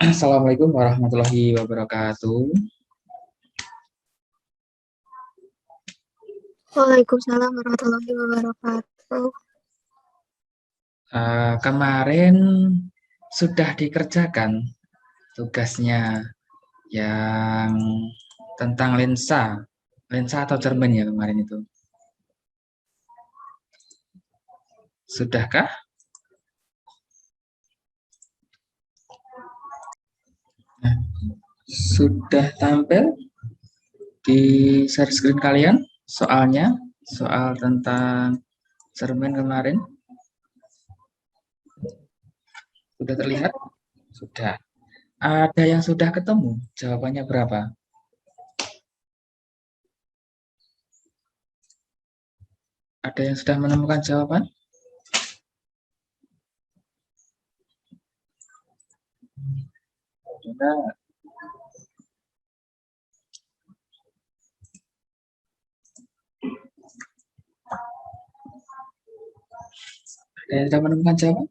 Assalamualaikum warahmatullahi wabarakatuh. Waalaikumsalam warahmatullahi wabarakatuh. Kemarin sudah dikerjakan tugasnya yang tentang lensa atau cermin ya kemarin itu. Sudahkah? Nah, sudah tampil di share screen kalian soalnya, soal tentang cermin kemarin? Sudah terlihat? Sudah. Ada yang sudah ketemu? Jawabannya berapa? Ada yang sudah menemukan jawaban? Sudah. Ada yang sudah menemukan jawaban?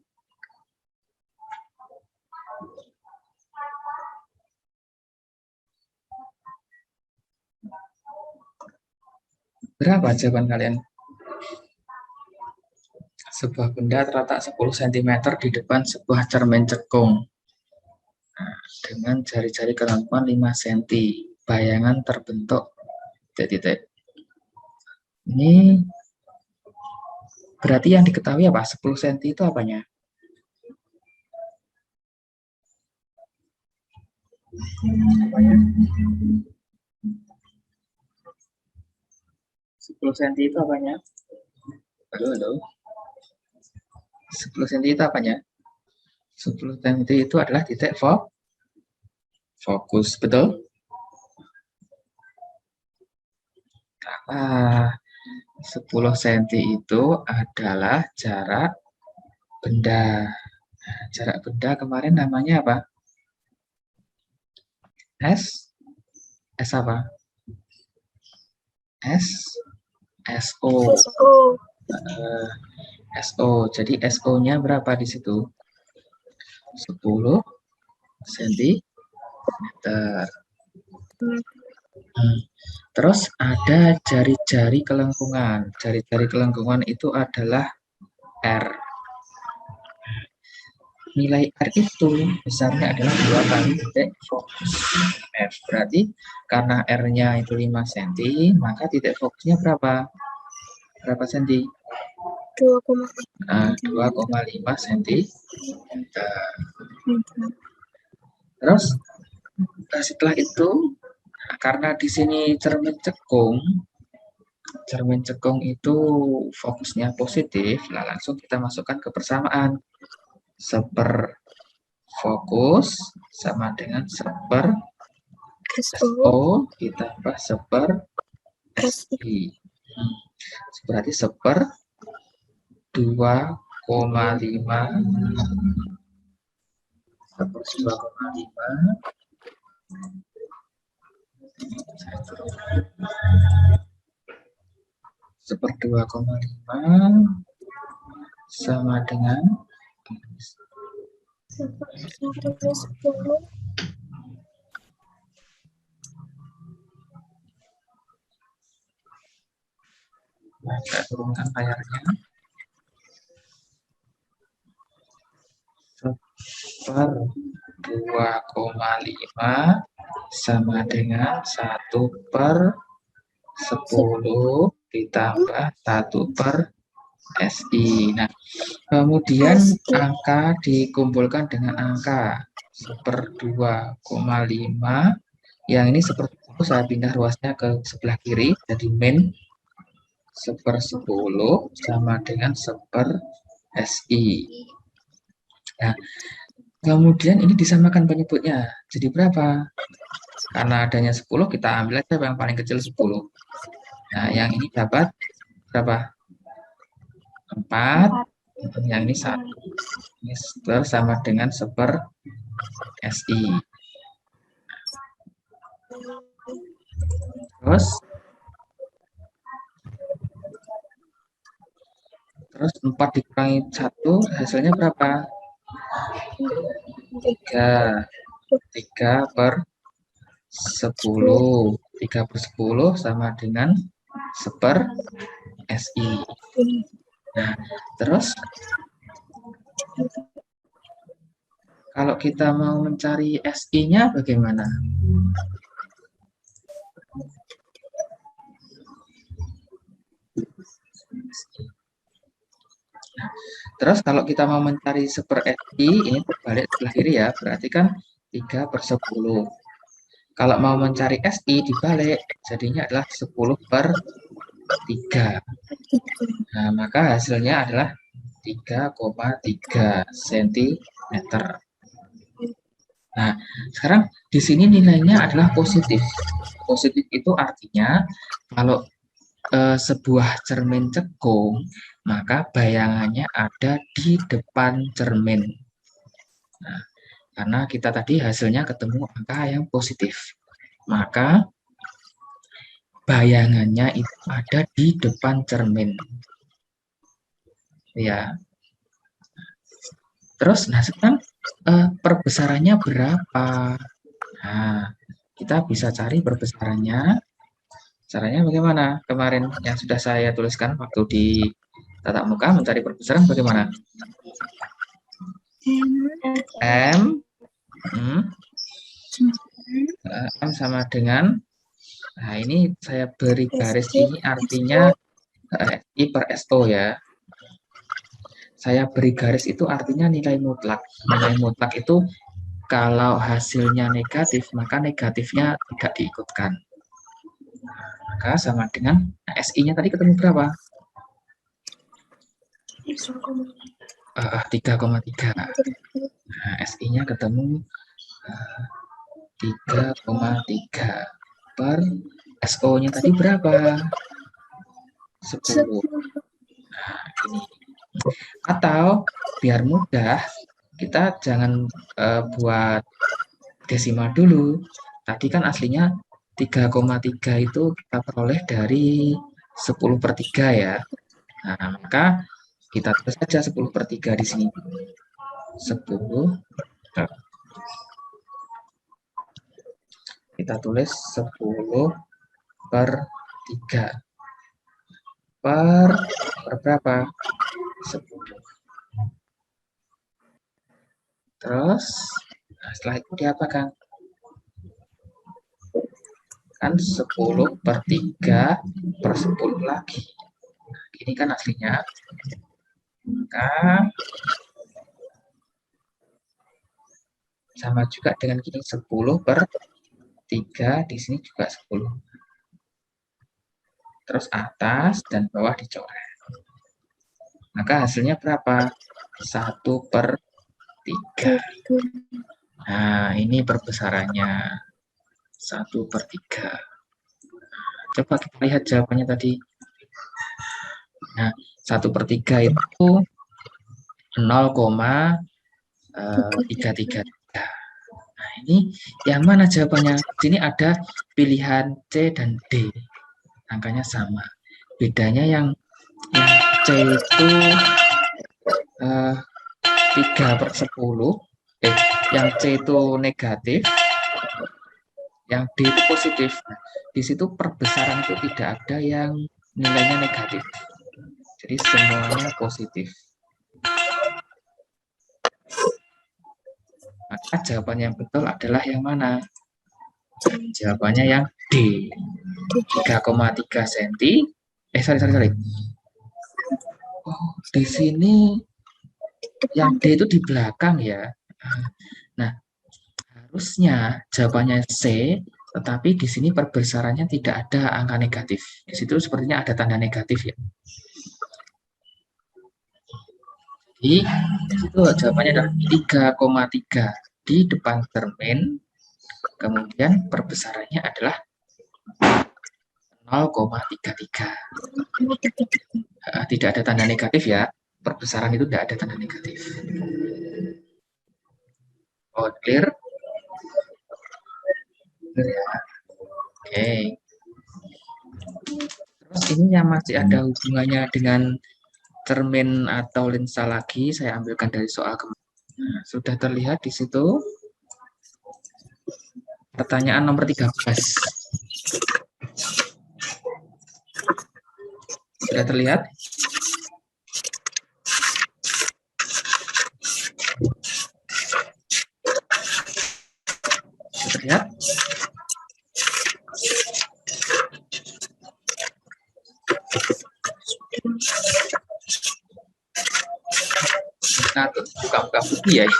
Berapa jawaban kalian? Sebuah benda terletak 10 cm di depan sebuah cermin cekung. Nah, dengan jari-jari kelengkungan 5 cm. Bayangan terbentuk titik-titik. Ini berarti yang diketahui apa? 10 cm itu apanya? Apanya? 10 cm itu apanya? Halo. 10 cm itu apanya? 10 cm itu adalah titik fokus, betul? Nah, 10 cm itu adalah jarak benda. Nah, jarak benda kemarin namanya apa? S apa? SO. SO. SO. Jadi SO-nya berapa di situ? 10 cm. Terus ada jari-jari kelengkungan. Jari-jari kelengkungan itu adalah R. Nilai R itu besarnya adalah 2 kali titik fokus F. Berarti karena R-nya itu 5 cm, maka titik fokusnya berapa? Berapa cm? 2,5 cm. Terus setelah itu, karena di sini cermin cekung itu fokusnya positif, nah langsung kita masukkan ke persamaan. Seper fokus sama dengan seper SO ditambah seper SI. Berarti seper 2,5 seper 2,5 seper 2,5 sama dengan 10. Nah, kita turunkan layarnya. Seper 2,5 sama dengan 1/10 ditambah 1/SI. Nah, kemudian angka dikumpulkan dengan angka seper 2,5. Yang ini seperti itu saya pindah ruasnya ke sebelah kiri, jadi min seper 10 sama dengan seper SI. Nah, kemudian ini disamakan penyebutnya. Jadi berapa? Karena adanya 10, kita ambil aja yang paling kecil 10. Nah, yang ini dapat berapa? 4. Yang ini 1. Ini sama dengan seper SI. Terus 4 dikurangi 1, hasilnya berapa? 3. 3/10. 3/10 sama dengan 1/SI. Nah, terus kalau kita mau mencari SI-nya bagaimana? Nah, terus kalau kita mau mencari 1/SI, ini terbalik sebelah kiri ya, berarti kan 3/10. Kalau mau mencari SI dibalik, jadinya adalah 10/3. Nah, maka hasilnya adalah 3,3 cm. Nah, sekarang di sini nilainya adalah positif. Positif itu artinya kalau sebuah cermin cekung, maka bayangannya ada di depan cermin. Nah, karena kita tadi hasilnya ketemu angka yang positif, maka bayangannya itu ada di depan cermin. Ya. Terus, nah sekarang perbesarannya berapa? Nah, kita bisa cari perbesarannya. Caranya bagaimana? Kemarin yang sudah saya tuliskan waktu di tatap muka mencari perbesaran bagaimana? M sama dengan, nah ini saya beri garis, ini artinya I per SO ya. Saya beri garis itu artinya nilai mutlak. Nilai mutlak itu kalau hasilnya negatif, maka negatifnya tidak diikutkan. Maka sama dengan SI-nya tadi ketemu berapa? 3,3. Nah, SI-nya ketemu 3,3 per SO-nya tadi berapa? 10. Nah, ini. Atau biar mudah, kita jangan buat desimal dulu. Tadi kan aslinya 3,3 itu kita peroleh dari 10/3 ya. Nah, maka kita tulis saja 10/3 di sini. 10. Kita tulis 10/3. Per berapa? 10. Terus, nah setelah itu diapakan? Kan 10/3/10 lagi. Nah, ini kan aslinya. Maka sama juga dengan gini, 10/3 di sini juga 10. Terus atas dan bawah dicoret. Maka hasilnya berapa? 1/3. Nah, ini perbesarannya 1/3. Coba kita lihat jawabannya tadi. Nah, 1/3 itu 0,333. Nah, ini yang mana jawabannya? Di sini ada pilihan C dan D. Angkanya sama. Bedanya yang C itu 3/10. Yang C itu negatif, yang D itu positif. Di situ perbesaran itu tidak ada yang nilainya negatif. Jadi semuanya positif. Maka jawaban yang betul adalah yang mana? Jawabannya yang D. 3,3 cm. Sorry. Oh, di sini yang D itu di belakang ya. Nah, harusnya jawabannya C, tetapi di sini perbesarannya tidak ada angka negatif. Di situ sepertinya ada tanda negatif ya. Jadi, di situ jawabannya adalah 3,3 di depan cermin, kemudian perbesarannya adalah 0,33. Tidak ada tanda negatif ya. Perbesaran itu tidak ada tanda negatif. Oh, clear? Clear ya? Oke. Terus ini yang masih ada hubungannya dengan cermin atau lensa lagi, saya ambilkan dari soal kemarin. Nah, sudah terlihat di situ. Pertanyaan nomor 13. Sudah terlihat? Sudah terlihat? Nah, buka-buka buku ya.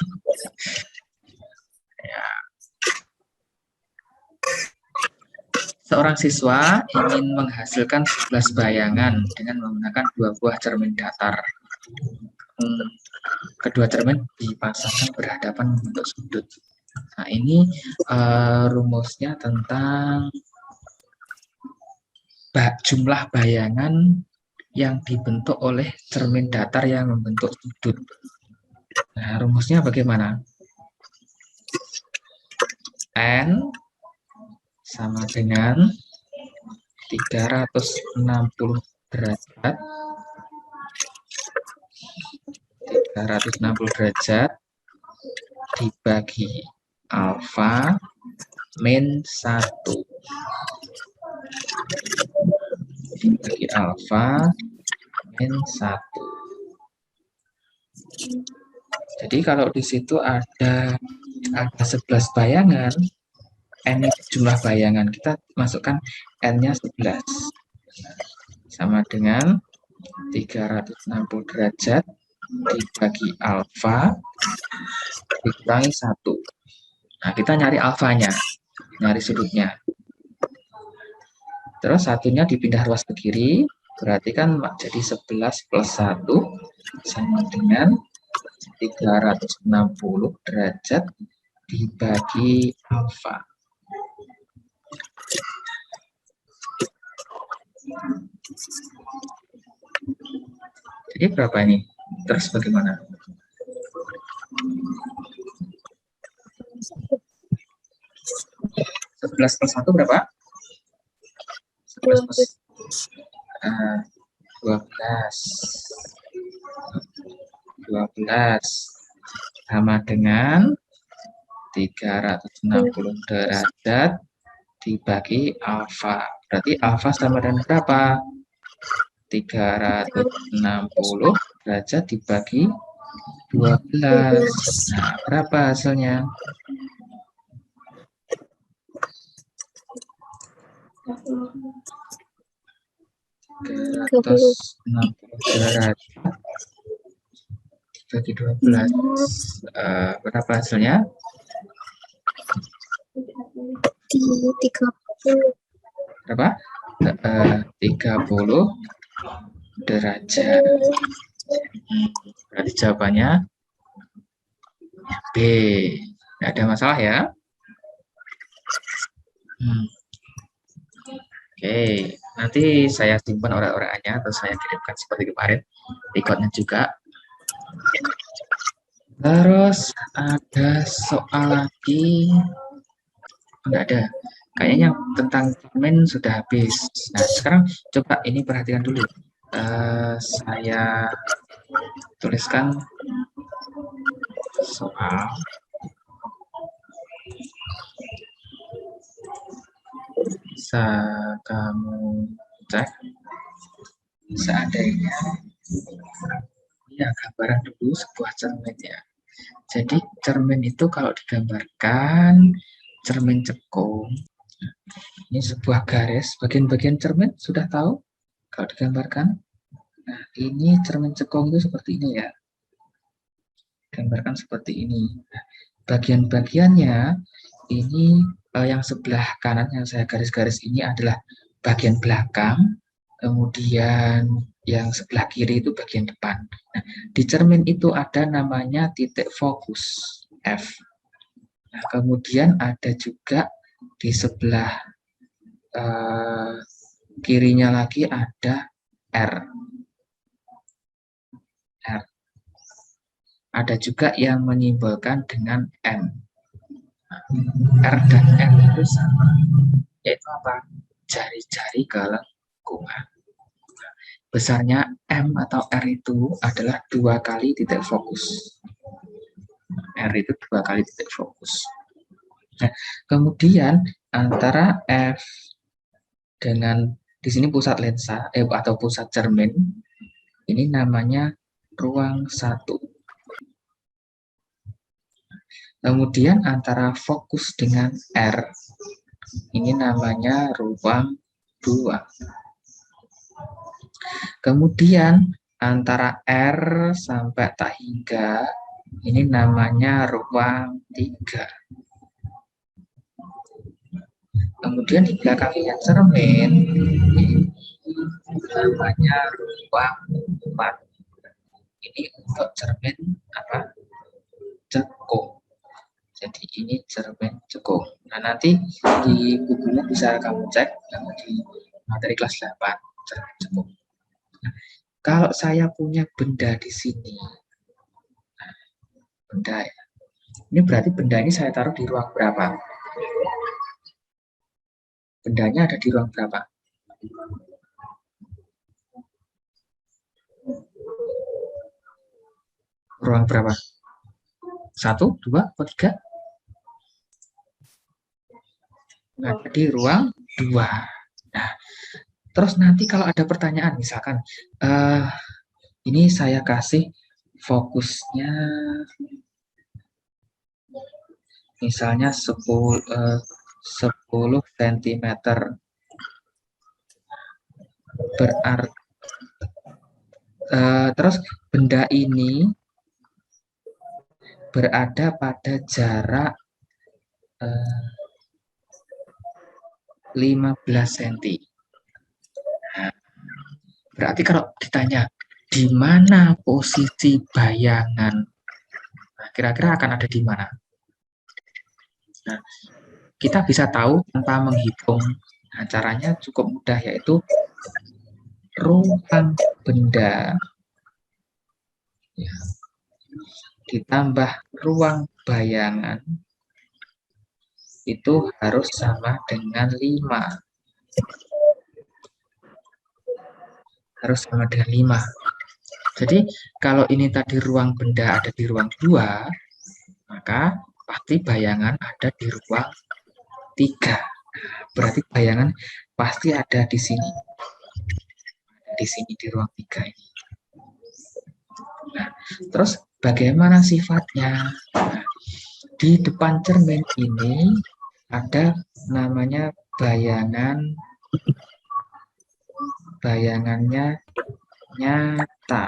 Seorang siswa ingin menghasilkan 11 bayangan dengan menggunakan dua buah cermin datar. Kedua cermin dipasangkan berhadapan membentuk sudut. Nah, ini rumusnya tentang jumlah bayangan yang dibentuk oleh cermin datar yang membentuk sudut. Nah, rumusnya bagaimana? N sama dengan 360 derajat 360 derajat dibagi alfa min 1 dibagi alfa min 1. Jadi kalau di situ ada 11 bayangan, N itu jumlah bayangan, kita masukkan N-nya 11 sama dengan 360 derajat dibagi alfa dikurangi 1. Nah, kita nyari alfanya, nyari sudutnya. Terus satunya dipindah ruas ke kiri, berarti kan jadi 11 plus 1 sama dengan 360 derajat dibagi alfa. Jadi berapa ini? Terus bagaimana? 11 plus 1 berapa? 11 plus 12 sama dengan 360 derajat dibagi alfa. Berarti alfa sama dengan berapa? 360 derajat dibagi 12. Nah, berapa hasilnya? 360 derajat dibagi 12. Berapa hasilnya? 30. Berapa? 30 derajat. Berarti jawabannya B. Tidak ada masalah ya? Oke, nanti saya simpan orek-orekannya atau saya kirimkan seperti kemarin, ikutnya juga. Terus ada soal lagi, enggak ada. Kayaknya tentang cermin sudah habis. Nah, sekarang coba ini perhatikan dulu. Saya tuliskan soal. Bisa kamu cek seandainya ya gambaran dulu sebuah cermin ya. Jadi cermin itu kalau digambarkan cermin cekung, ini sebuah garis, bagian-bagian cermin sudah tahu kalau digambarkan. Nah, ini cermin cekung itu seperti ini ya, gambarkan seperti ini. Nah, bagian-bagiannya ini yang sebelah kanan yang saya garis-garis ini adalah bagian belakang, kemudian yang sebelah kiri itu bagian depan. Nah, di cermin itu ada namanya titik fokus F. Nah, kemudian ada juga di sebelah kirinya lagi ada R. Ada juga yang menyimbolkan dengan M. R dan M itu sama, yaitu apa? Jari-jari gelengkungan. Besarnya M atau R itu adalah 2 kali titik fokus. R itu 2 kali titik fokus. Kemudian antara F dengan di sini pusat lensa atau pusat cermin ini namanya ruang 1. Kemudian antara fokus dengan R ini namanya ruang 2. Kemudian antara R sampai tak hingga ini namanya ruang 3. Kemudian di belakangnya cermin ini namanya ruang 4. Ini untuk cermin apa? Cekung. Jadi ini cermin cekung. Nah, nanti di bukunya bisa kamu cek di materi kelas 8 cermin cekung. Nah, kalau saya punya benda di sini, nah, benda ya. Ini berarti benda ini saya taruh di ruang berapa? Bendanya ada di ruang berapa? Ruang berapa? 1, 2, atau 3? Ada di ruang 2. Nah, terus nanti kalau ada pertanyaan, misalkan ini saya kasih fokusnya misalnya 10 cm. Berarti terus benda ini berada pada jarak 15 cm. Nah, berarti kalau ditanya di mana posisi bayangan, nah, kira-kira akan ada di mana? Nah, kita bisa tahu tanpa menghitung. Nah, caranya cukup mudah, yaitu ruang benda ya, ditambah ruang bayangan itu harus sama dengan 5. Harus sama dengan 5. Jadi kalau ini tadi ruang benda ada di ruang 2, maka pasti bayangan ada di ruang 3. Berarti bayangan pasti ada di sini. Di sini di ruang 3 ini. Nah, terus bagaimana sifatnya? Nah, di depan cermin ini ada namanya bayangannya nyata.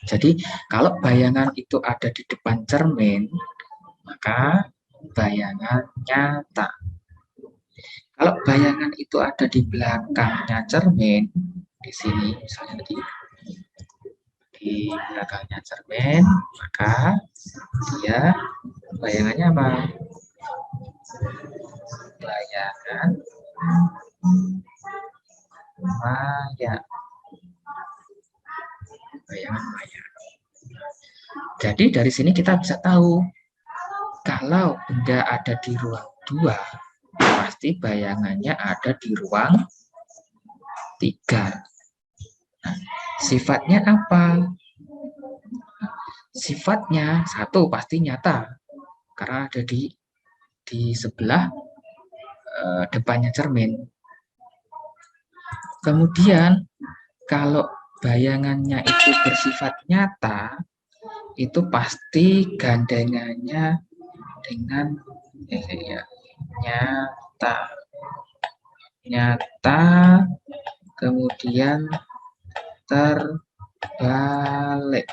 Jadi kalau bayangan itu ada di depan cermin, maka bayangan nyata. Kalau bayangan itu ada di belakangnya cermin, di sini misalnya di belakangnya cermin, maka dia bayangannya apa? Bayangan maya. Bayangan maya. Jadi dari sini kita bisa tahu kalau benda ada di ruang 2, pasti bayangannya ada di ruang 3. Nah, sifatnya apa? Sifatnya 1 pasti nyata karena ada di sebelah depannya cermin. Kemudian kalau bayangannya itu bersifat nyata, itu pasti gandengannya dengan nyata, kemudian terbalik.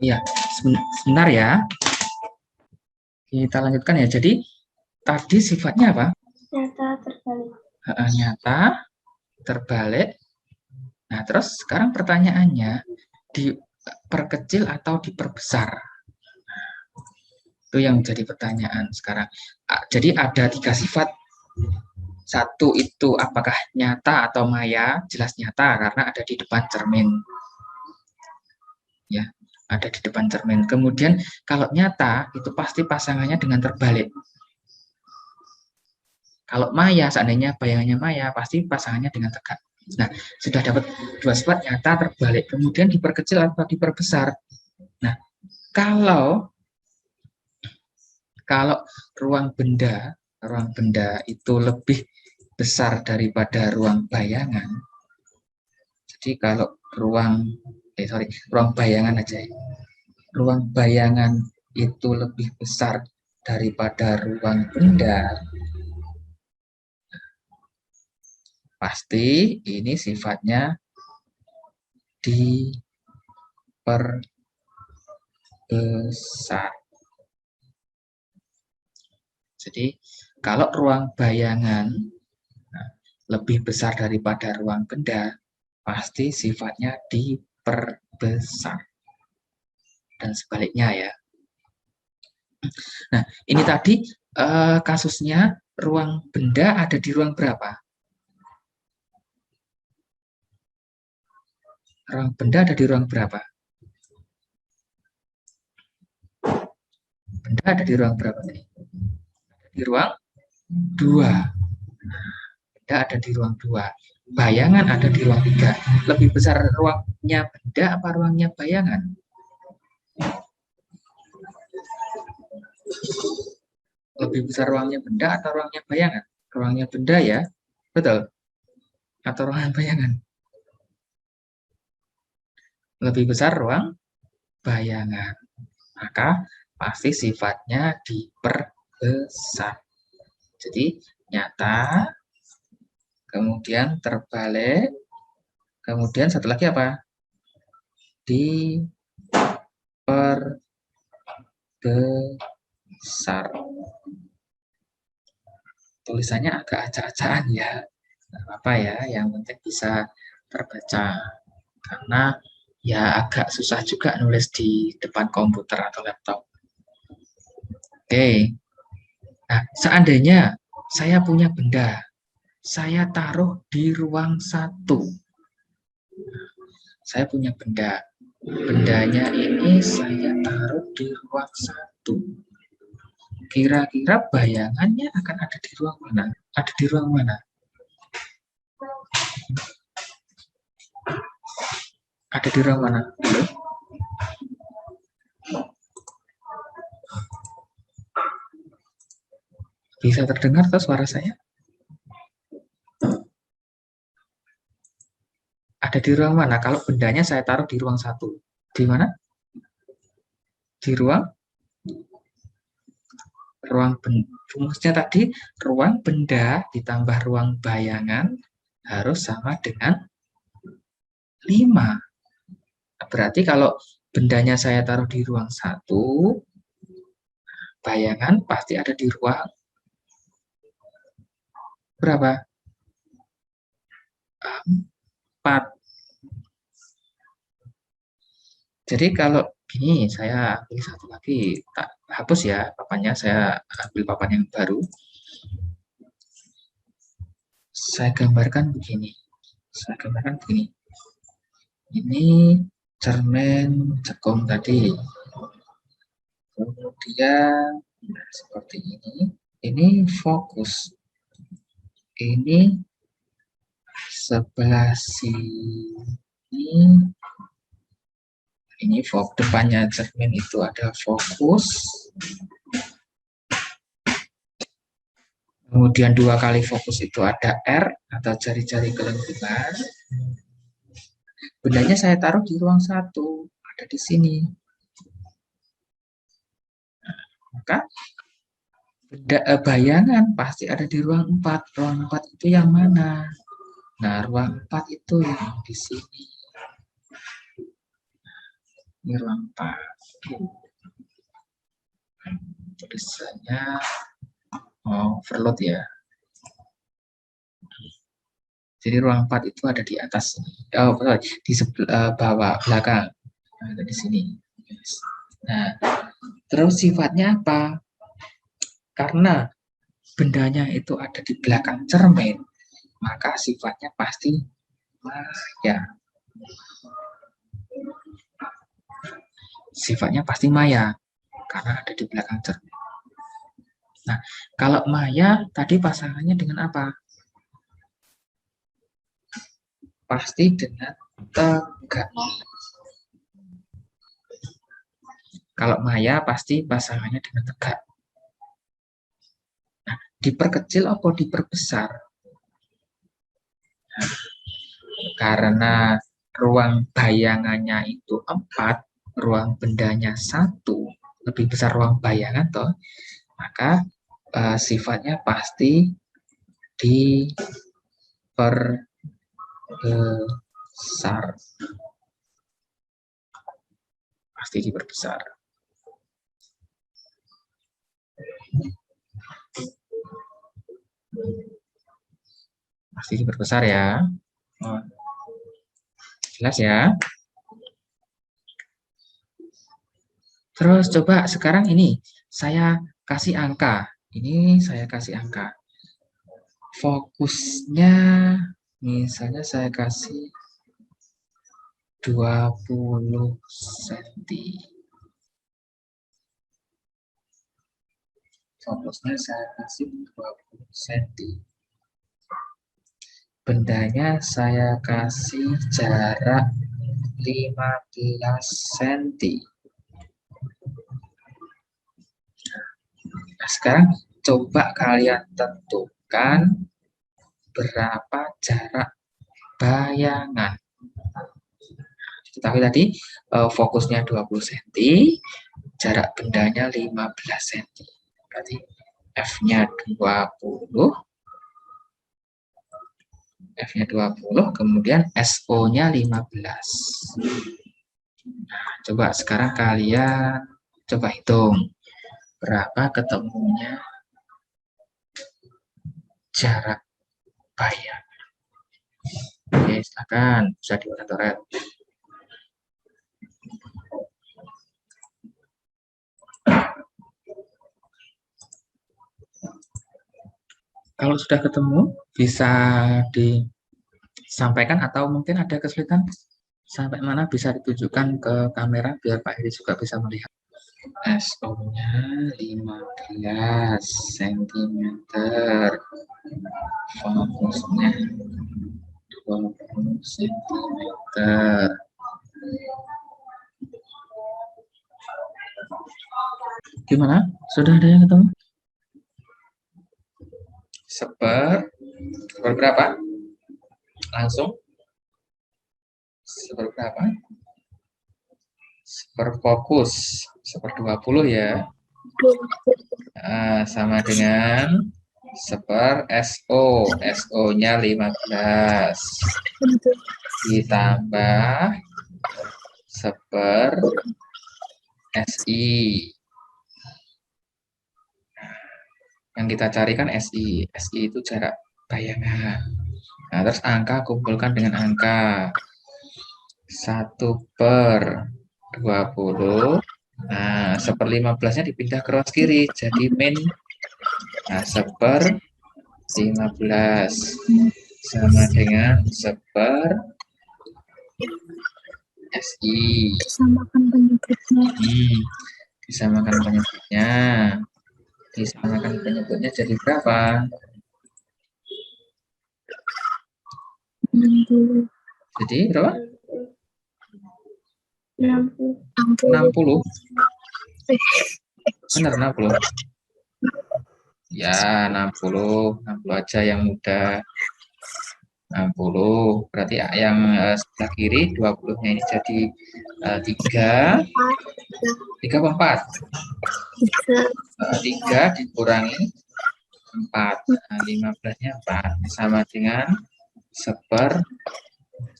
Iya, sebentar ya. Kita lanjutkan ya. Jadi tadi sifatnya apa? Nyata terbalik. Nyata terbalik. Nah, terus sekarang pertanyaannya, diperkecil atau diperbesar? Itu yang jadi pertanyaan sekarang. Jadi ada 3 sifat. 1 itu apakah nyata atau maya? Jelas nyata karena ada di depan cermin. Ya, ada di depan cermin. Kemudian kalau nyata itu pasti pasangannya dengan terbalik. Kalau maya, seandainya bayangannya maya, pasti pasangannya dengan tegak. Nah, sudah dapat dua sifat nyata terbalik, kemudian diperkecil atau diperbesar. Nah, kalau kalau ruang benda itu lebih besar daripada ruang bayangan. Jadi kalau ruang bayangan aja ya. Ruang bayangan itu lebih besar daripada ruang benda, pasti ini sifatnya diperbesar. Jadi kalau ruang bayangan lebih besar daripada ruang benda, pasti sifatnya diperbesar. Dan sebaliknya ya. Nah, ini tadi kasusnya ruang benda ada di ruang berapa? Ruang benda ada di ruang berapa? Benda ada di ruang berapa tadi? Di ruang 2. Benda ada di ruang 2. Bayangan ada di ruang 3. Lebih besar ruangnya benda apa ruangnya bayangan? Lebih besar ruangnya benda atau ruangnya bayangan? Ruangnya benda ya, betul? Atau ruangan bayangan? Lebih besar ruang bayangan. Maka pasti sifatnya diperbesar. Jadi nyata, kemudian terbalik, kemudian satu lagi apa? Diperbesar. Tulisannya agak acak-acakan ya. Nggak apa-apa ya, yang penting bisa terbaca. Karena ya agak susah juga nulis di depan komputer atau laptop. Oke, nah seandainya saya punya benda, saya taruh di ruang 1. Saya punya benda, bendanya ini saya taruh di ruang 1. Kira-kira bayangannya akan ada di ruang mana? Ada di ruang mana? Ada di ruang mana? Bisa terdengar tuh suara saya? Ada di ruang mana? Kalau bendanya saya taruh di ruang 1. Di mana? Di ruang rumusnya tadi ruang benda ditambah ruang bayangan harus sama dengan 5. Berarti kalau bendanya saya taruh di ruang 1, bayangan pasti ada di ruang berapa? 4. Jadi kalau gini, saya ambil satu lagi, tak hapus ya papannya, saya ambil papan yang baru. Saya gambarkan begini. Ini cermin cekung tadi. Kemudian seperti ini. Ini fokus. Ini sebelah sini. Ini depannya cermin itu ada fokus. Kemudian 2 kali fokus itu ada R atau jari-jari gelembungan. Bendanya saya taruh di ruang 1, ada di sini. Maka bayangan pasti ada di ruang 4. Ruang 4 itu yang mana? Nah, ruang 4 itu yang di sini. Ini ruang 4. Tulisannya overload ya. Jadi ruang 4 itu ada di atas. Di sebelah bawah, belakang. Nah, ada di sini. Nah, terus sifatnya apa? Karena bendanya itu ada di belakang cermin, maka sifatnya pasti maya. Sifatnya pasti maya, karena ada di belakang cermin. Nah, kalau maya tadi pasangannya dengan apa? pasti dengan tegak. Kalau maya pasti pasangannya dengan tegak. Nah, diperkecil atau diperbesar? Nah, karena ruang bayangannya itu 4, ruang bendanya 1, lebih besar ruang bayangan toh, maka sifatnya pasti diperbesar. Pasti diperbesar. Pasti diperbesar ya. Oh, jelas ya. Terus coba sekarang ini saya kasih angka. Ini saya kasih angka. Fokusnya misalnya saya kasih 20 cm. Fokusnya saya kasih 20 cm. Bendanya saya kasih jarak 15 cm. Nah, sekarang coba kalian tentukan berapa jarak bayangan. Kita tadi fokusnya 20 cm, jarak bendanya 15 cm. Berarti F-nya 20, F-nya 20, kemudian SO-nya 15. Nah, coba sekarang kalian coba hitung berapa ketemunya jarak bayangan. Oke, silakan bisa dioret-oret. Kalau sudah ketemu, bisa disampaikan atau mungkin ada kesulitan sampai mana bisa ditunjukkan ke kamera biar Pak Heri juga bisa melihat. SO-nya 15 cm, fokusnya 20 cm. Gimana? Sudah ada yang ketemu? Seberapa? Langsung? Seberapa? Seperfokus. 20 ya. Sama dengan seper SO. SO-nya 15. Ditambah seper SI. Yang kita carikan SI. SI itu jarak bayangan. Nah, terus angka kumpulkan dengan angka 1/20. Nah, 1/15-nya dipindah ke ruas kiri. Jadi min 1/15 sama dengan seper SI. Disamakan penyebutnya. Disamakan penyebutnya. Disamakan penyebutnya jadi berapa? 60. Jadi berapa? 60. Benar 60. Ya, 60 aja yang mudah. 60. Berarti yang sebelah kiri 20-nya ini jadi 3. 3 apa 4? 3 dikurangi 4. Nah, 15-nya 4 sama dengan seper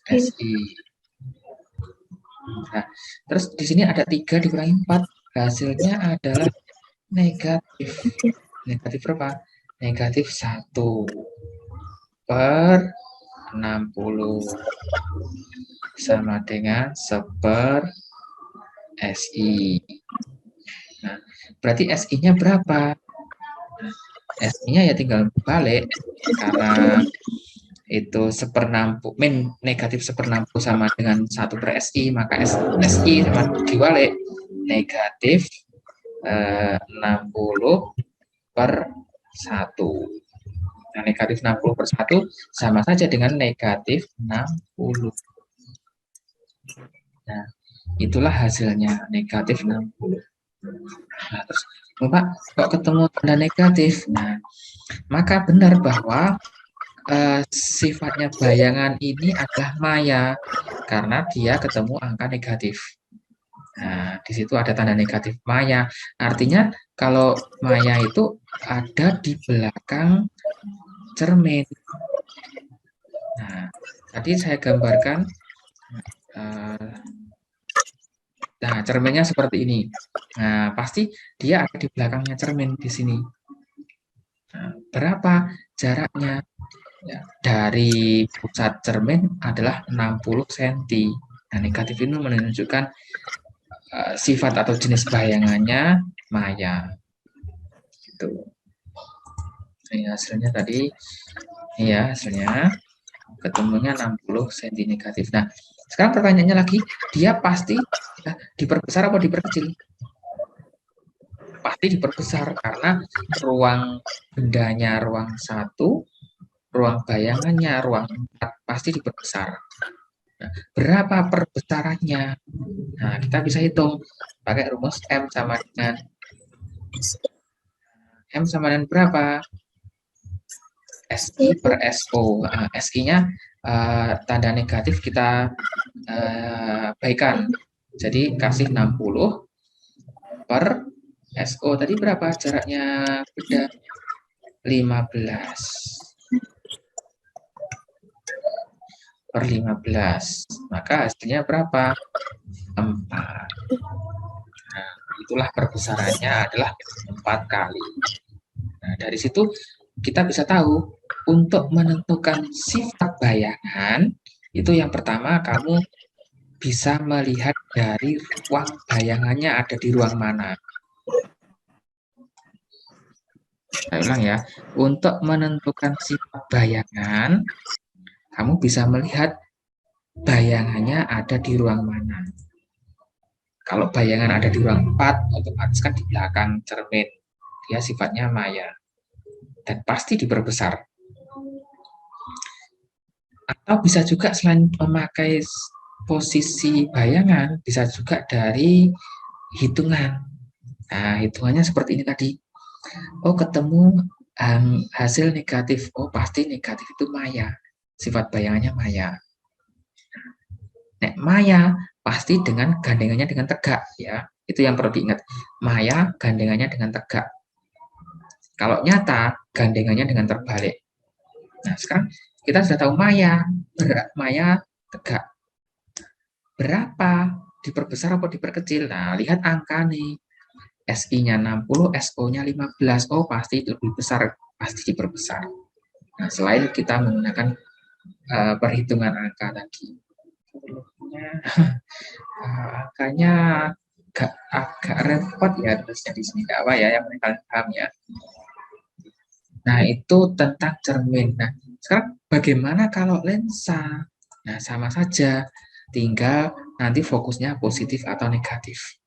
SI. Nah, terus di sini ada 3 dikurangi 4. Hasilnya adalah negatif. Negatif berapa? Negatif 1/60 sama dengan seper SI. Nah, berarti SI-nya berapa? Nah, SI-nya ya tinggal balik karena itu min negatif 1/60 sama dengan 1/SI, maka SI sama dibalik negatif 60/1. Nah, negatif 60 per 1 sama saja dengan negatif 60. Nah, itulah hasilnya, negatif 60. Nah, terus, Bapak, kok ketemu tanda negatif? Nah, maka benar bahwa sifatnya bayangan ini adalah maya, karena dia ketemu angka negatif. Nah, di situ ada tanda negatif maya. Artinya, kalau maya itu ada di belakang cermin. Nah, tadi saya gambarkan, nah cerminnya seperti ini. Nah, pasti dia ada di belakangnya cermin di sini. Nah, berapa jaraknya? Ya, dari pusat cermin adalah 60 cm. Nah, negatif ini menunjukkan sifat atau jenis bayangannya maya. Gitu. Ini hasilnya tadi, ini ya hasilnya. Ketemunya 60 cm negatif. Nah, sekarang pertanyaannya lagi, dia pasti diperbesar atau diperkecil? Pasti diperbesar karena ruang bendanya ruang 1, ruang bayangannya ruang 4, pasti diperbesar. Nah, berapa perbesarannya? Nah, kita bisa hitung pakai rumus M sama dengan berapa? SI per SO. SI-nya tanda negatif kita baikan. Jadi kasih 60 per SO. Tadi berapa jaraknya beda? 15 per 15. Maka hasilnya berapa? 4. Nah, itulah perbesarannya adalah 4 kali. Nah, dari situ kita bisa tahu untuk menentukan sifat bayangan, itu yang pertama kamu bisa melihat dari ruang bayangannya ada di ruang mana. Saya ulang ya, untuk menentukan sifat bayangan, kamu bisa melihat bayangannya ada di ruang mana. Kalau bayangan ada di ruang 4, otomatis kan di belakang cermin. Dia sifatnya maya. Dan pasti diperbesar. Atau bisa juga selain memakai posisi bayangan, bisa juga dari hitungan. Nah, hitungannya seperti ini tadi. Oh, ketemu hasil negatif. Oh, pasti negatif itu maya. Sifat bayangannya maya. Nek maya pasti dengan gandengannya dengan tegak ya. Itu yang perlu diingat. Maya gandengannya dengan tegak. Kalau nyata gandengannya dengan terbalik. Nah, sekarang kita sudah tahu maya, maya tegak. Berapa? Diperbesar atau diperkecil? Nah, lihat angka nih. SI-nya 60, SO-nya 15. Oh, pasti lebih besar, pasti diperbesar. Nah, selain kita menggunakan perhitungan angka tadi. Angkanya agak repot ya terusnya di sini, enggak apa ya, yang kalian paham ya. Nah, itu tentang cermin. Nah, sekarang bagaimana kalau lensa? Nah, sama saja, tinggal nanti fokusnya positif atau negatif.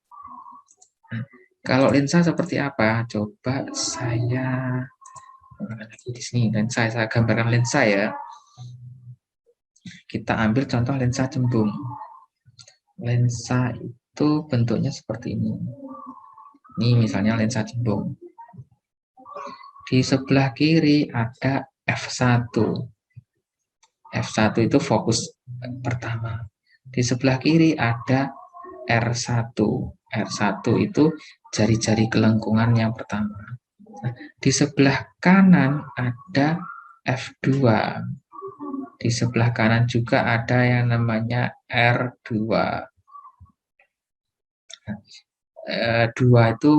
Nah, kalau lensa seperti apa? Coba saya lagi di sini lensa, saya gambarkan lensa ya. Kita ambil contoh lensa cembung. Lensa itu bentuknya seperti ini. Ini misalnya lensa cembung. Di sebelah kiri ada f1. F1 itu fokus pertama. Di sebelah kiri ada R1. R1 itu jari-jari kelengkungan yang pertama. Nah, di sebelah kanan ada F2. Di sebelah kanan juga ada yang namanya R2. Nah, 2 itu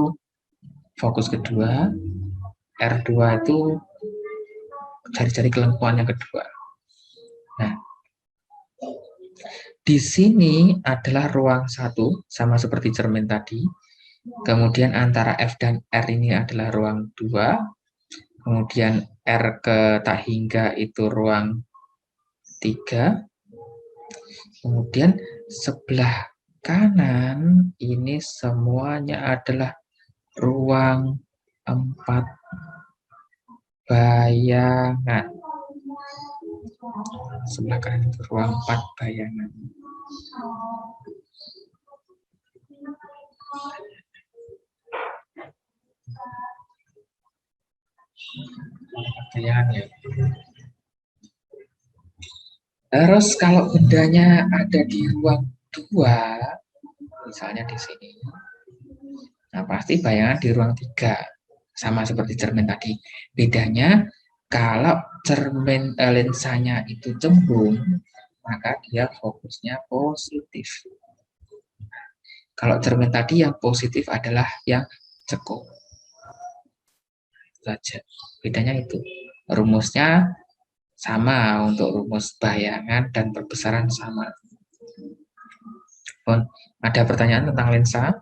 fokus kedua, R2 itu jari-jari kelengkungan yang kedua. Nah, di sini adalah ruang 1, sama seperti cermin tadi. Kemudian antara F dan R ini adalah ruang 2. Kemudian R ke tak hingga itu ruang 3. Kemudian sebelah kanan ini semuanya adalah ruang 4. bayangan. Sebelah kanan itu ruang 4 bayangan. Bayangan ya. Terus kalau bendanya ada di ruang 2, misalnya di sini, nah pasti bayangan di ruang 3. Sama seperti cermin tadi. Bedanya kalau cermin lensanya itu cembung, maka dia fokusnya positif. Kalau cermin tadi yang positif adalah yang cekung. Saja. Bedanya itu. Rumusnya sama untuk rumus bayangan dan perbesaran sama. Ada pertanyaan tentang lensa?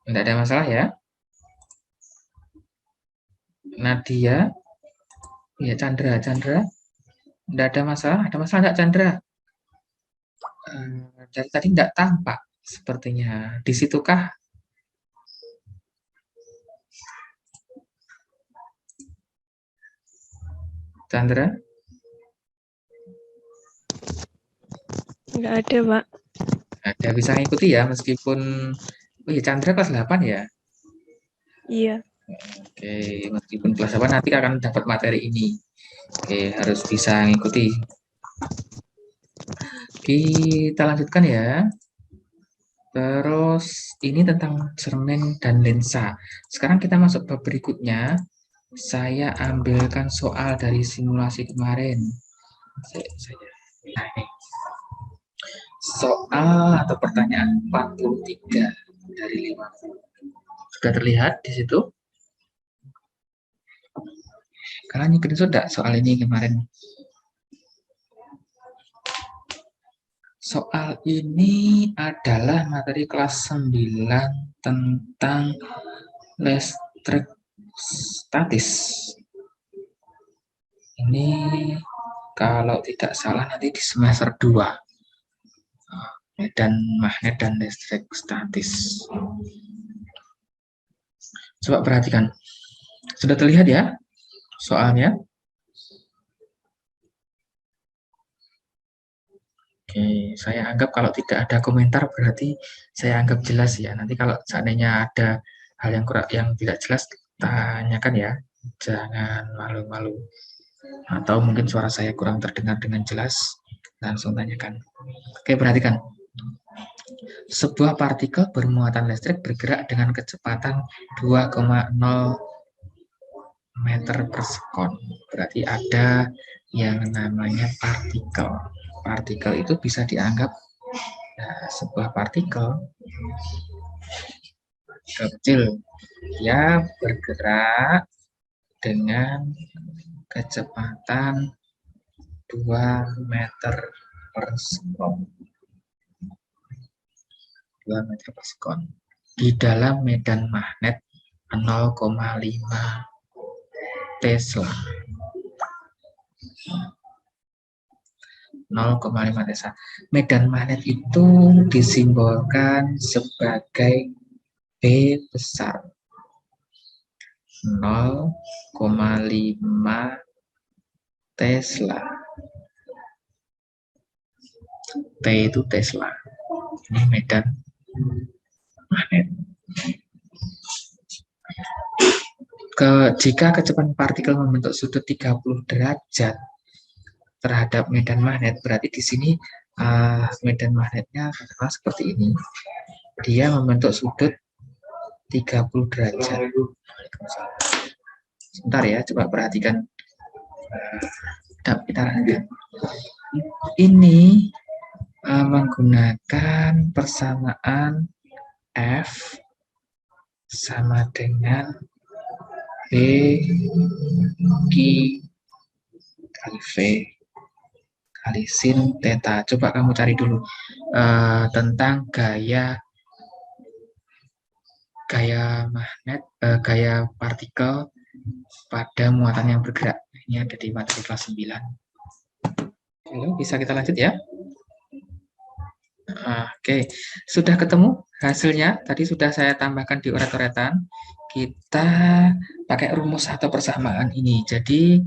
Tidak ada masalah ya? Nadia? Ya, Chandra. Tidak ada masalah? Ada masalah nggak, Chandra? Dari tadi tidak tampak sepertinya. Di situkah? Chandra? Nggak ada, Pak. Ada, bisa ngikuti ya meskipun Chandra kelas 8 ya? Iya. Oke, meskipun kelas 8 nanti akan dapat materi ini. Oke, harus bisa ngikuti. Kita lanjutkan ya. Terus ini tentang cermin dan lensa. Sekarang kita masuk ke berikutnya. Saya ambilkan soal dari simulasi kemarin. Nah, ini. Soal atau pertanyaan 43 dari 50. Sudah terlihat di situ? Kalian ngikutin sudah soal ini kemarin? Soal ini adalah materi kelas 9 tentang listrik statis. Ini kalau tidak salah nanti di semester 2. Medan magnet dan listrik statis. Coba perhatikan. Sudah terlihat ya soalnya? Oke, saya anggap kalau tidak ada komentar berarti saya anggap jelas ya. Nanti kalau seandainya ada hal yang kurang, yang tidak jelas, tanyakan ya. Jangan malu-malu. Atau mungkin suara saya kurang terdengar dengan jelas, langsung tanyakan. Oke, perhatikan. Sebuah partikel bermuatan listrik bergerak dengan kecepatan 2,0 meter per sekon. Berarti ada yang namanya partikel. Partikel itu bisa dianggap sebuah partikel kecil. Dia bergerak dengan kecepatan 2 meter per sekon. 2 meter per sekon. Di dalam medan magnet 0,5 Tesla. 0,5 Tesla. Medan magnet itu disimbolkan sebagai B besar. 0,5 Tesla. T itu Tesla. Ini medan magnet. Jika kecepatan partikel membentuk sudut 30 derajat terhadap medan magnet, berarti di sini medan magnetnya seperti ini. Dia membentuk sudut 30 derajat. Sebentar ya, coba perhatikan. Kita lanjut. Ini menggunakan persamaan F sama dengan B Q kali V kali sin theta. Coba kamu cari dulu tentang gaya magnet, gaya partikel pada muatan yang bergerak. Ini ada di materi kelas 9. Halo, bisa kita lanjut ya? Oke, sudah ketemu hasilnya. Tadi sudah saya tambahkan di oret-oretan. Kita pakai rumus atau persamaan ini. Jadi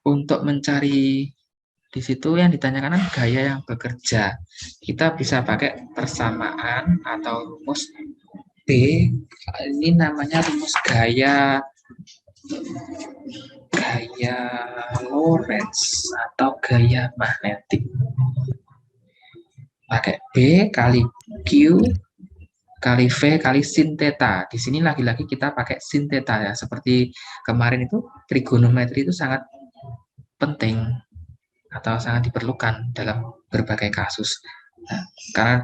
untuk mencari di situ yang ditanyakan kan gaya yang bekerja. Kita bisa pakai persamaan atau rumus B. Ini namanya rumus gaya gaya Lorentz atau gaya magnetik. Pakai B kali Q kali V kali sin theta. Di sini lagi-lagi kita pakai sin theta ya. Seperti kemarin itu trigonometri itu sangat penting atau sangat diperlukan dalam berbagai kasus. Nah, karena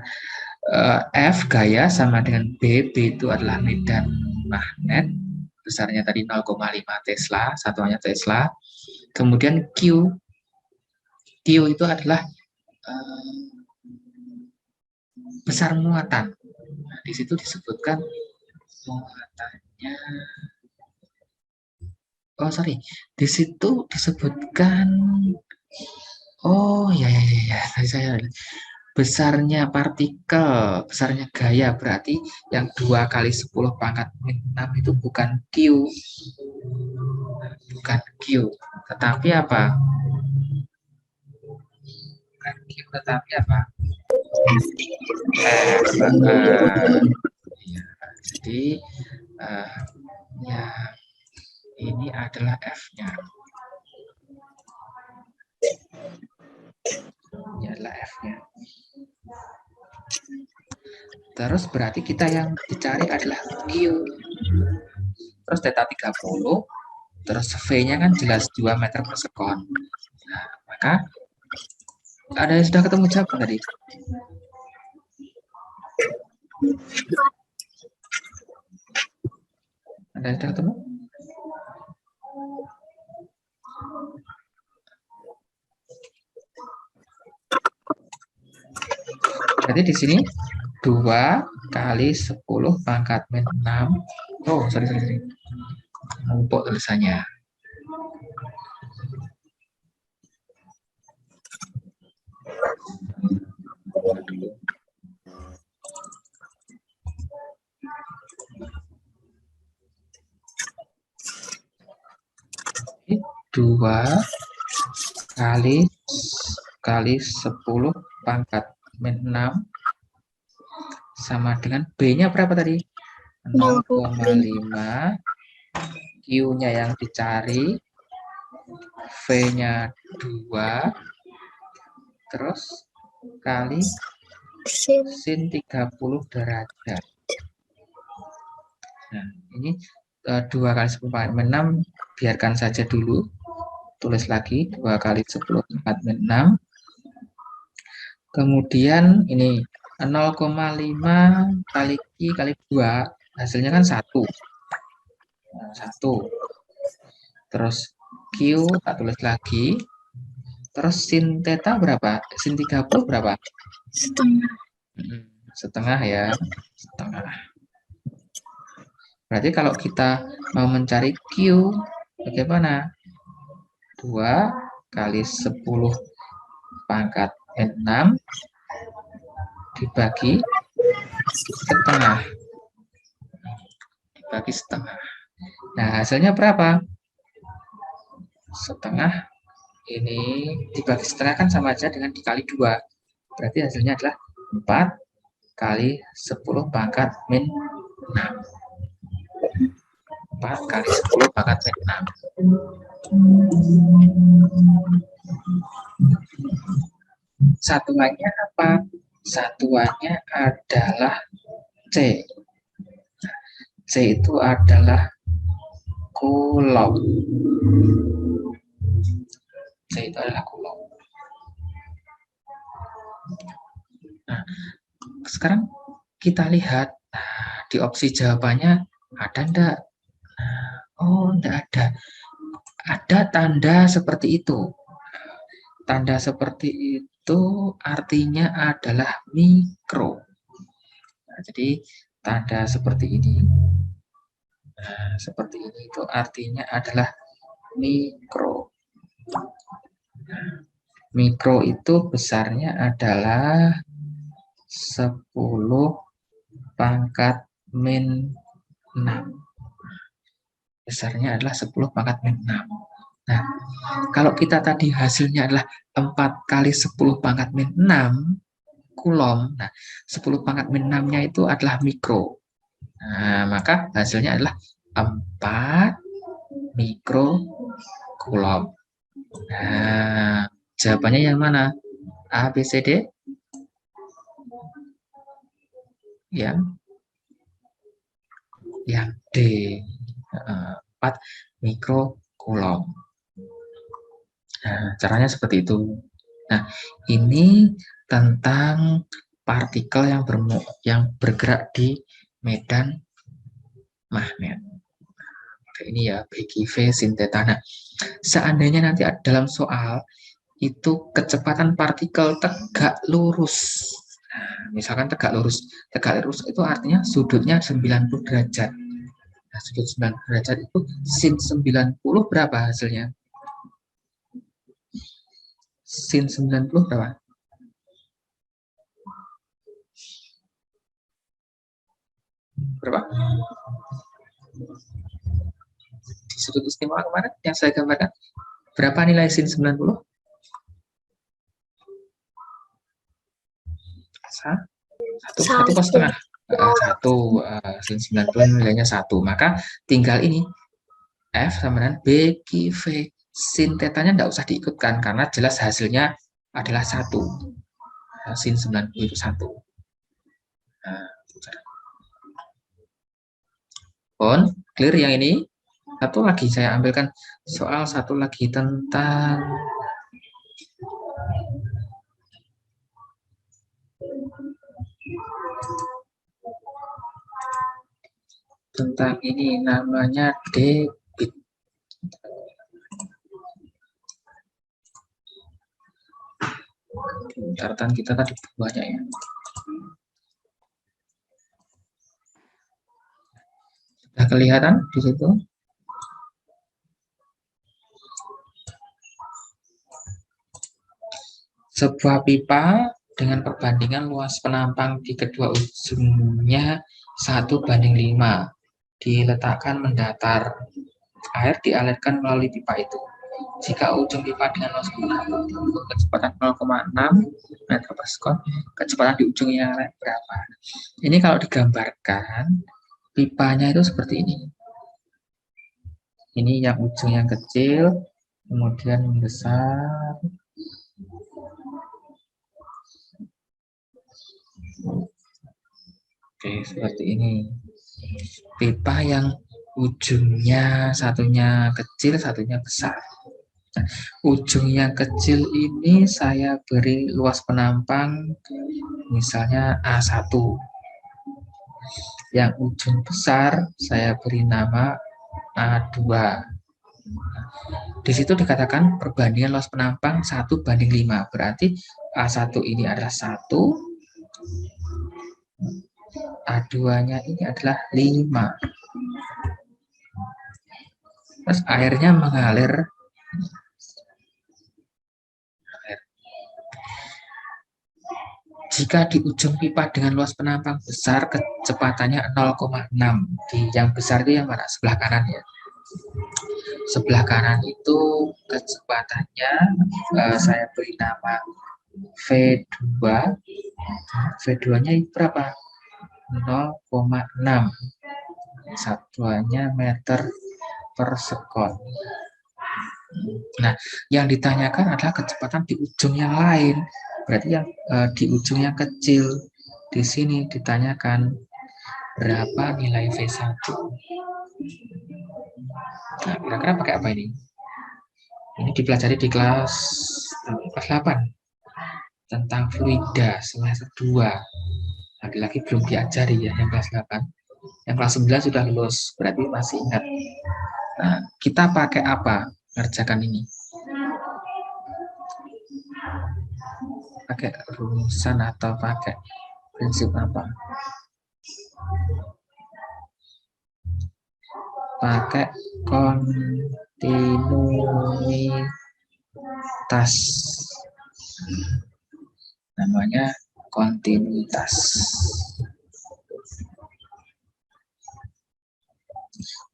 F gaya sama dengan B itu adalah medan magnet, besarnya tadi 0,5 Tesla, satuannya Tesla. Kemudian Q itu adalah besar muatan. Nah, di situ disebutkan muatannya. Oh sorry, di situ disebutkan. Oh ya ya ya, ya. Tadi saya besarnya partikel, besarnya gaya berarti yang 2 kali 10 pangkat min 6 itu bukan Q, tetapi apa? Bukan Q, tetapi apa? F. Ya, jadi ya ini adalah F-nya. Ini adalah F-nya. Terus berarti kita yang dicari adalah Q. Terus theta 30, terus V-nya kan jelas 2 meter per sekon. Nah, maka ada yang sudah ketemu jawaban tadi? Ada yang sudah ketemu? Berarti di sini 2 kali 10 pangkat min 6. Oh, sorry. Numpuk tulisannya. Ini 2 kali 10 pangkat min 6 sama dengan B-nya berapa tadi? 0,5. Q-nya yang dicari, V-nya 2, terus kali sin 30 derajat. Nah, ini 2 kali 10 pangkat min 6, biarkan saja dulu. Tulis lagi 2 kali 10 pangkat min 6. Kemudian ini 0,5 kali Q kali 2, hasilnya kan 1. Nah, 1. Terus Q, tak tulis lagi. Terus sin theta berapa? Sin 30 berapa? Setengah ya. Setengah. Berarti kalau kita mau mencari Q, bagaimana? 2 kali 10 pangkat 6 dibagi setengah. Dibagi setengah. Nah, hasilnya berapa? Setengah. Ini dibagi setengah kan sama aja dengan dikali 2. Berarti hasilnya adalah 4 kali 10 pangkat min 6. 4 kali 10 pangkat min 6. Satuannya apa? Satuannya adalah C. C itu adalah Coulomb. C itu adalah Coulomb. Nah, sekarang kita lihat di opsi jawabannya ada enggak? Oh, enggak ada. Ada tanda seperti itu. Tanda seperti itu artinya adalah mikro. Nah, jadi tanda seperti ini. Nah, seperti ini itu artinya adalah mikro. Mikro itu besarnya adalah 10 pangkat min 6. Besarnya adalah 10 pangkat min 6. Nah, kalau kita tadi hasilnya adalah 4 kali 10 pangkat min 6 kulom. Nah, 10 pangkat min 6-nya itu adalah mikro. Nah, maka hasilnya adalah 4 mikrokulom. Nah, jawabannya yang mana? A, B, C, D? Yang D. 4 mikrokulom. Nah, caranya seperti itu. Nah, ini tentang partikel yang bergerak di medan magnet. Ini ya, BGV sin theta. Nah, seandainya nanti dalam soal itu kecepatan partikel tegak lurus. Nah, misalkan tegak lurus itu artinya sudutnya 90 derajat. Nah, sudut 90 derajat itu sin 90 berapa hasilnya? Sin 90 berapa? Berapa? Di sudut istimewa kemarin yang saya gambarkan, berapa nilai sin 90? Satu kos setengah. Sin 90 nilainya 1. Maka tinggal ini F sama dengan BQV. Sin tetanya tidak usah diikutkan karena jelas hasilnya adalah 1. Sin 90 itu 1. Nah, clear yang ini? Satu lagi saya ambilkan soal satu lagi tentang ini namanya debit. Catatan kita tadi banyak ya. Sudah kelihatan di situ? Sebuah pipa dengan perbandingan luas penampang di kedua ujungnya 1:5 diletakkan mendatar. Air dialirkan melalui pipa itu. Jika ujung pipa dengan luas penampang kecepatan 0,6 meter per sekon, kecepatan di ujung yang lain berapa? Ini kalau digambarkan, pipanya itu seperti ini. Ini yang ujung yang kecil, kemudian membesar. Oke, seperti ini. Pipa yang ujungnya satunya kecil, satunya besar. Nah, ujung yang kecil ini saya beri luas penampang misalnya A1. Yang ujung besar saya beri nama A2. Di situ dikatakan perbandingan luas penampang 1:5. Berarti A1 ini adalah 1, A2-nya ini adalah 5. Terus airnya mengalir. Jika di ujung pipa dengan luas penampang besar, kecepatannya 0,6. Di yang besar itu yang mana? Sebelah kanan ya. Sebelah kanan itu kecepatannya saya beri nama V2. V2-nya itu berapa? 0,6. Satuannya meter per sekon. Nah, yang ditanyakan adalah kecepatan di ujung yang lain. Berarti yang di ujung yang kecil. Di sini ditanyakan berapa nilai V1. Nah, kira-kira pakai apa ini? Ini dipelajari di kelas 8. Tentang fluida semester 2. Lagi-lagi belum diajari ya yang kelas 8. Yang kelas 9 sudah lulus, berarti masih ingat. Nah, kita pakai apa ngerjakan ini? Pakai rumusan atau pakai prinsip apa? Pakai kontinuitas. Namanya kontinuitas.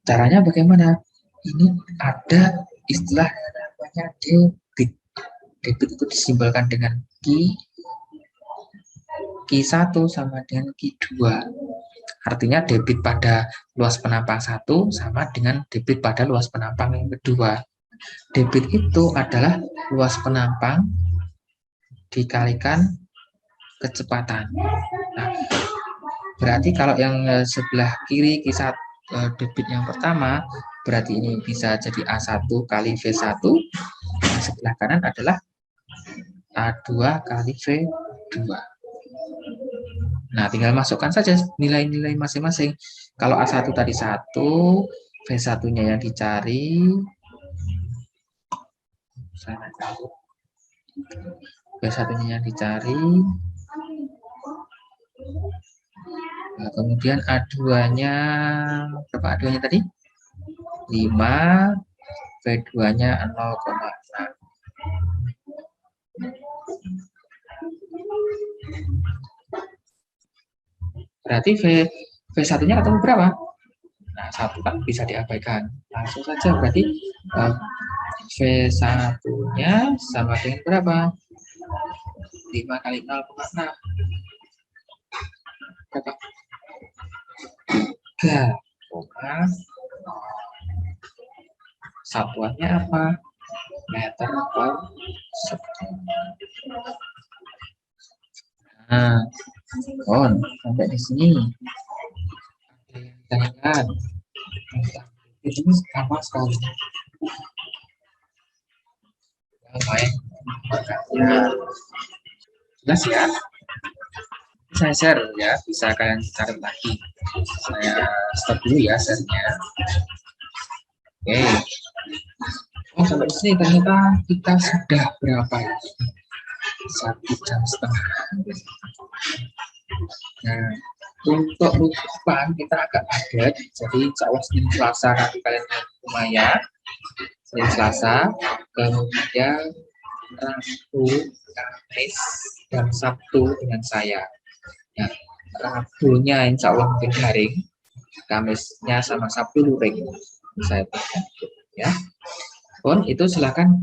Caranya bagaimana? Ini ada istilah namanya debit. Debit itu disimbolkan dengan Q1 sama dengan Q2. Artinya debit pada luas penampang 1 sama dengan debit pada luas penampang yang kedua. Debit itu adalah luas penampang dikalikan kecepatan. Nah, berarti kalau yang sebelah kiri kisah debit yang pertama, berarti ini bisa jadi A1 kali V1. Yang sebelah kanan adalah A2 kali V2. Nah, tinggal masukkan saja nilai-nilai masing-masing. Kalau A1 tadi 1, V1-nya yang dicari. V1-nya yang dicari. Nah, kemudian A2-nya, berapa A2-nya tadi? 5, V2-nya 0,6. Berarti V1-nya ketemu berapa? Nah, 1 kan bisa diabaikan. Langsung saja berarti V1-nya sama dengan berapa? 5 kali 0,6. Berapa? 3, satuannya apa? Meter per second. Nah, sampai di sini. Tanyakan. Ini sama sekali. Baik. Jelas ya? Saya share ya, bisa kalian cari lagi. Saya stop dulu ya share-nya. Oke. Oh, sampai sini ternyata kita sudah berapa ya? 1 jam setengah. Nah, untuk rujukan kita agak padat, jadi insya Allah Senin Selasa nanti kalian lumayan. Senin Selasa, kemudian Rabu, Kamis, dan Sabtu dengan saya. Nah, Rabunya insya Allah mungkin daring, Kamisnya sama Sabtu luring. Saya ya. Pun itu silakan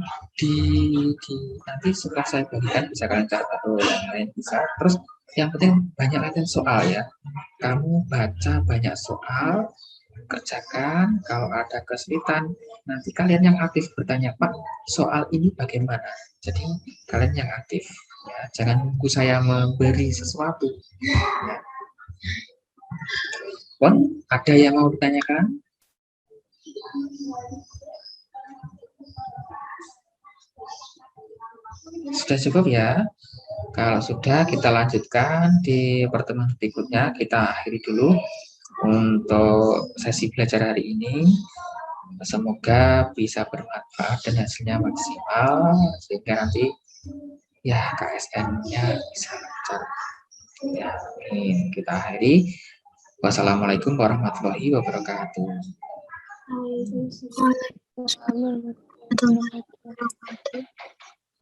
nanti setelah saya bagikan bisa kalian catat atau yang lain bisa. Terus yang penting banyak latihan soal ya. Kamu baca banyak soal, kerjakan. Kalau ada kesulitan, nanti kalian yang aktif bertanya, Pak, soal ini bagaimana? Jadi kalian yang aktif. Ya, jangan nunggu saya memberi sesuatu. Ya. Pun ada yang mau ditanyakan? Sudah cukup ya? Kalau sudah, kita lanjutkan di pertemuan berikutnya. Kita akhiri dulu untuk sesi belajar hari ini. Semoga bisa bermanfaat dan hasilnya maksimal, sehingga nanti ya KSN-nya bisa lancar. Ya, ini kita akhiri. Wassalamualaikum warahmatullahi wabarakatuh. Waalaikumsalam warahmatullahi wabarakatuh.